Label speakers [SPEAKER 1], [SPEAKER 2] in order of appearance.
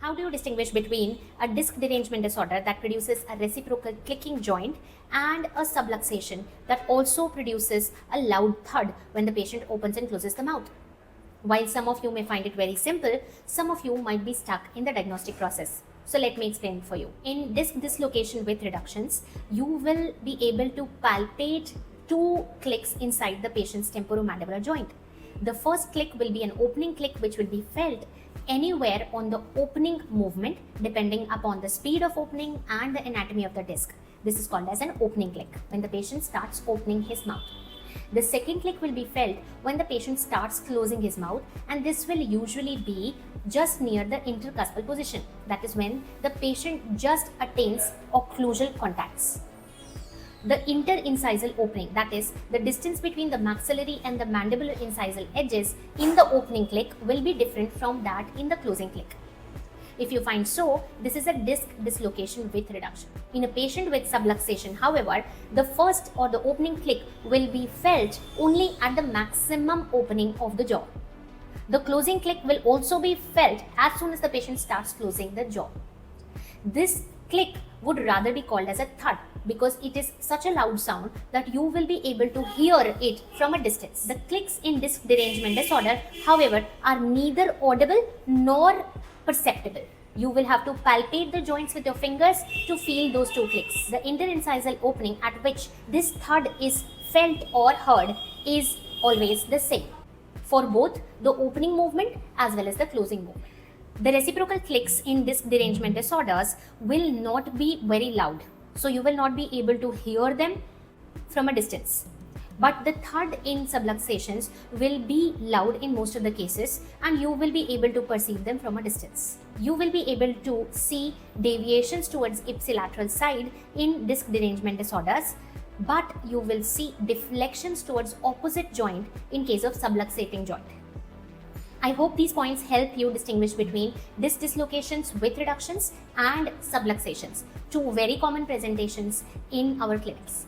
[SPEAKER 1] How do you distinguish between a disc derangement disorder that produces a reciprocal clicking joint and a subluxation that also produces a loud thud when the patient opens and closes the mouth? While some of you may find it very simple, some of you might be stuck in the diagnostic process. So let me explain for you. In disc dislocation with reductions, you will be able to palpate two clicks inside the patient's temporomandibular joint. The first click will be an opening click which will be felt anywhere on the opening movement depending upon the speed of opening and the anatomy of the disc. This is called as an opening click when the patient starts opening his mouth. The second click will be felt when the patient starts closing his mouth, and this will usually be just near the intercuspal position. That is when the patient just attains occlusal contacts. The interincisal opening, that is the distance between the maxillary and the mandibular incisal edges in the opening click, will be different from that in the closing click. If you find so, this is a disc dislocation with reduction. In a patient with subluxation, however, the first or the opening click will be felt only at the maximum opening of the jaw. The closing click will also be felt as soon as the patient starts closing the jaw. This click would rather be called as a thud because it is such a loud sound that you will be able to hear it from a distance. The clicks in disc derangement disorder, however, are neither audible nor perceptible. You will have to palpate the joints with your fingers to feel those two clicks. The interincisal opening at which this thud is felt or heard is always the same for both the opening movement as well as the closing movement. The reciprocal clicks in disc derangement disorders will not be very loud, so you will not be able to hear them from a distance. But the thud in subluxations will be loud in most of the cases, and you will be able to perceive them from a distance. You will be able to see deviations towards ipsilateral side in disc derangement disorders, but you will see deflections towards opposite joint in case of subluxating joint. I hope these points help you distinguish between disc dislocations with reductions and subluxations, two very common presentations in our clinics.